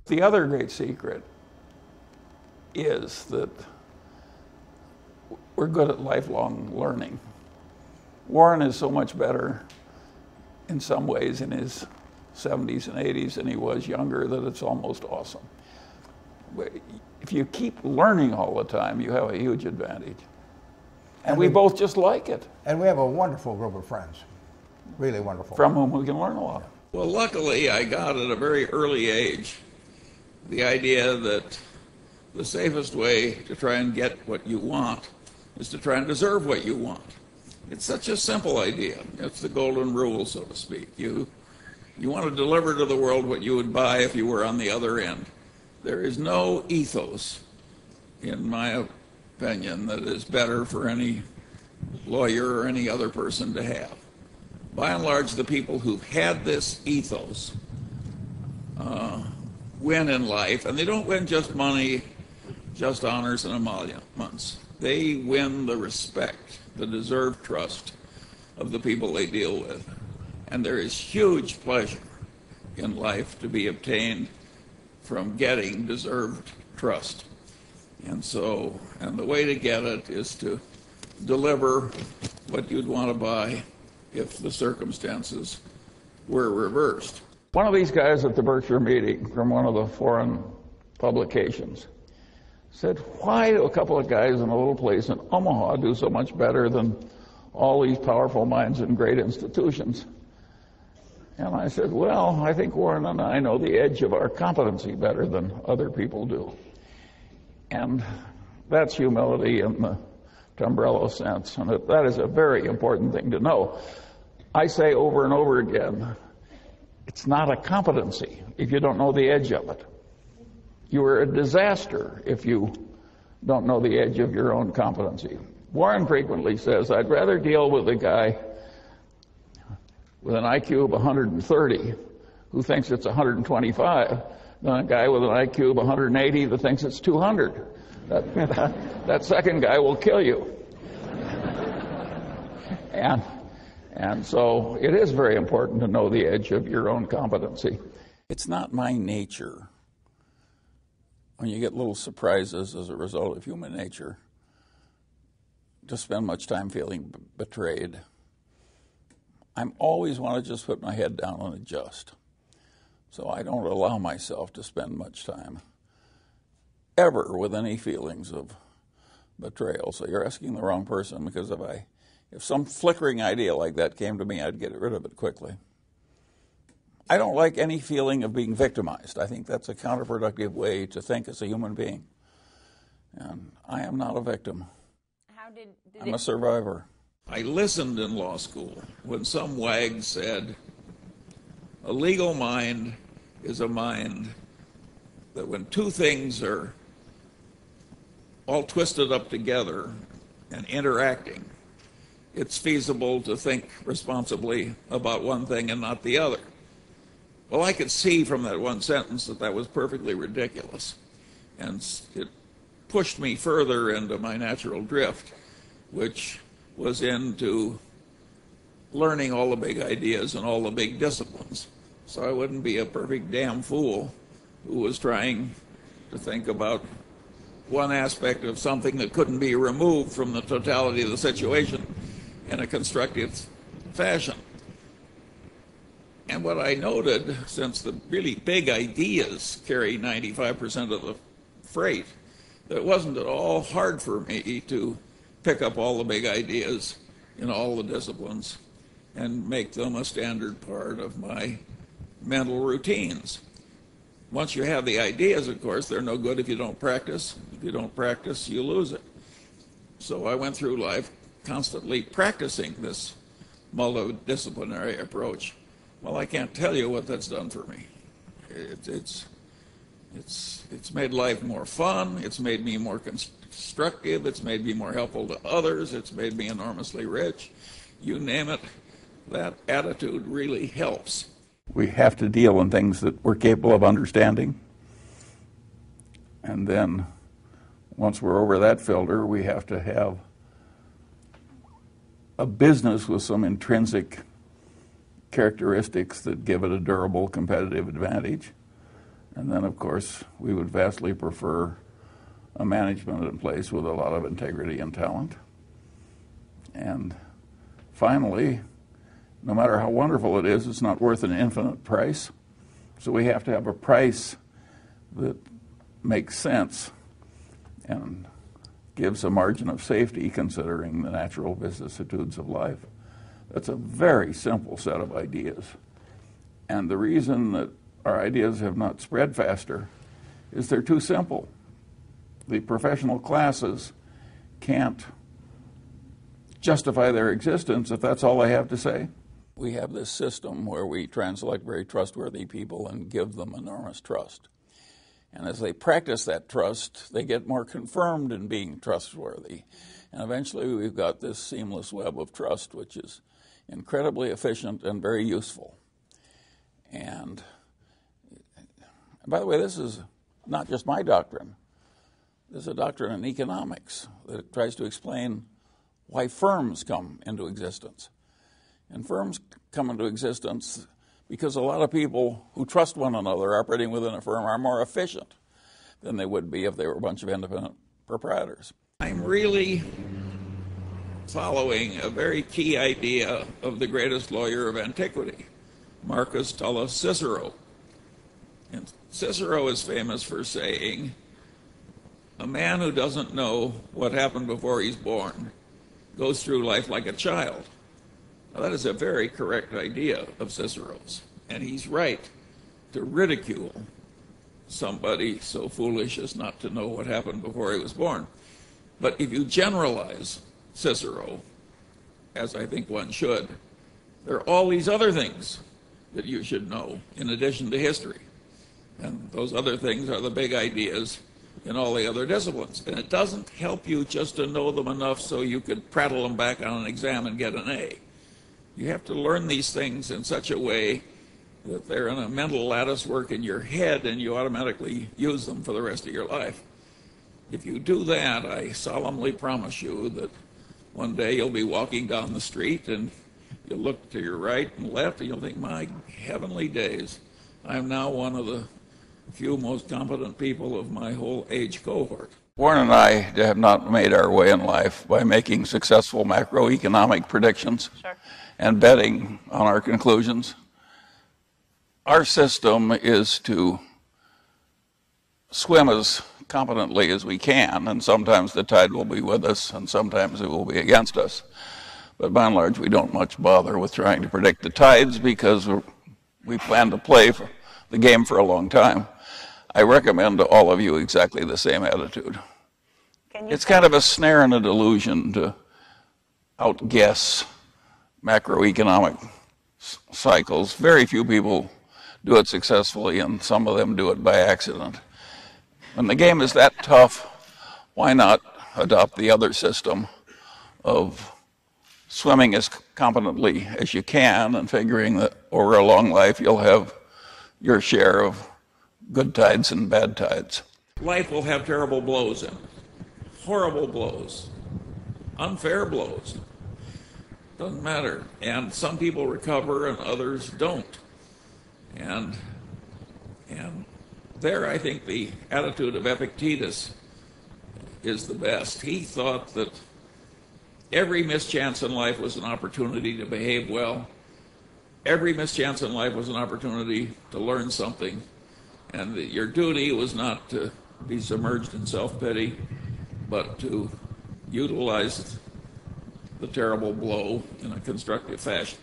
The other great secret is that we're good at lifelong learning. Warren is so much better in some ways in his 70s and 80s than he was younger that it's almost awesome. If you keep learning all the time, you have a huge advantage. And we both just like it. And we have a wonderful group of friends, really wonderful. From whom we can learn a lot. Well, luckily, I got at a very early age the idea that the safest way to try and get what you want is to try and deserve what you want. It's such a simple idea. It's the golden rule, so to speak. You want to deliver to the world what you would buy if you were on the other end. There is no ethos, in my opinion, that is better for any lawyer or any other person to have. By and large, the people who've had this ethos win in life, and they don't win just money, just honors and emoluments. They win the respect, the deserved trust of the people they deal with. And there is huge pleasure in life to be obtained from getting deserved trust. And the way to get it is to deliver what you'd want to buy if the circumstances were reversed. One of these guys at the Berkshire meeting from one of the foreign publications said, why do a couple of guys in a little place in Omaha do so much better than all these powerful minds in great institutions? And I said, well, I think Warren and I know the edge of our competency better than other people do. And that's humility in the umbrella sense, and that is a very important thing to know. I say over and over again, it's not a competency if you don't know the edge of it. You are a disaster if you don't know the edge of your own competency. Warren frequently says, I'd rather deal with a guy with an IQ of 130 who thinks it's 125 than a guy with an IQ of 180 that thinks it's 200. That second guy will kill you. And so it is very important to know the edge of your own competency. It's not my nature, when you get little surprises as a result of human nature, to spend much time feeling betrayed. I always want to just put my head down and adjust. So I don't allow myself to spend much time ever with any feelings of betrayal. So you're asking the wrong person, because if some flickering idea like that came to me, I'd get rid of it quickly. I don't like any feeling of being victimized. I think that's a counterproductive way to think as a human being. And I am not a victim. I'm a survivor. I listened in law school when some wag said, a legal mind is a mind that when two things are all twisted up together and interacting, it's feasible to think responsibly about one thing and not the other. Well, I could see from that one sentence that was perfectly ridiculous. And it pushed me further into my natural drift, which was into learning all the big ideas and all the big disciplines. So I wouldn't be a perfect damn fool who was trying to think about one aspect of something that couldn't be removed from the totality of the situation in a constructive fashion. And what I noted, since the really big ideas carry 95% of the freight, that it wasn't at all hard for me to pick up all the big ideas in all the disciplines and make them a standard part of my mental routines. Once you have the ideas, of course, they're no good if you don't practice. If you don't practice, you lose it. So I went through life constantly practicing this multidisciplinary approach. Well, I can't tell you what that's done for me. It's made life more fun. It's made me more constructive. It's made me more helpful to others. It's made me enormously rich. You name it, that attitude really helps. We have to deal in things that we're capable of understanding. And then once we're over that filter, we have to have a business with some intrinsic characteristics that give it a durable competitive advantage. And then, of course, we would vastly prefer a management in place with a lot of integrity and talent. And finally, no matter how wonderful it is, it's not worth an infinite price. So we have to have a price that makes sense and gives a margin of safety considering the natural vicissitudes of life. That's a very simple set of ideas. And the reason that our ideas have not spread faster is they're too simple. The professional classes can't justify their existence if that's all they have to say. We have this system where we try and select very trustworthy people and give them enormous trust. And as they practice that trust, they get more confirmed in being trustworthy. And eventually we've got this seamless web of trust, which is incredibly efficient and very useful. And by the way, this is not just my doctrine. This is a doctrine in economics that tries to explain why firms come into existence. And firms come into existence because a lot of people who trust one another operating within a firm are more efficient than they would be if they were a bunch of independent proprietors. I'm really following a very key idea of the greatest lawyer of antiquity, Marcus Tullus Cicero. And Cicero is famous for saying, a man who doesn't know what happened before he's born goes through life like a child. Now, that is a very correct idea of Cicero's, and he's right to ridicule somebody so foolish as not to know what happened before he was born. But if you generalize Cicero, as I think one should, there are all these other things that you should know in addition to history. And those other things are the big ideas in all the other disciplines. And it doesn't help you just to know them enough so you could prattle them back on an exam and get an A. You have to learn these things in such a way that they're in a mental lattice work in your head and you automatically use them for the rest of your life. If you do that, I solemnly promise you that one day you'll be walking down the street and you'll look to your right and left and you'll think, my heavenly days, I'm now one of the few most competent people of my whole age cohort. Warren and I have not made our way in life by making successful macroeconomic predictions and betting on our conclusions. Our system is to swim as competently as we can, and sometimes the tide will be with us and sometimes it will be against us. But by and large, we don't much bother with trying to predict the tides because we plan to play the game for a long time. I recommend to all of you exactly the same attitude. It's kind of a snare and a delusion to outguess macroeconomic cycles. Very few people do it successfully, and some of them do it by accident. When the game is that tough, why not adopt the other system of swimming as competently as you can and figuring that over a long life you'll have your share of good tides and bad tides. Life will have terrible blows in it, horrible blows, unfair blows. Doesn't matter. And some people recover and others don't. And there I think the attitude of Epictetus is the best. He thought that every mischance in life was an opportunity to behave well. Every mischance in life was an opportunity to learn something. And that your duty was not to be submerged in self-pity, but to utilize the terrible blow in a constructive fashion.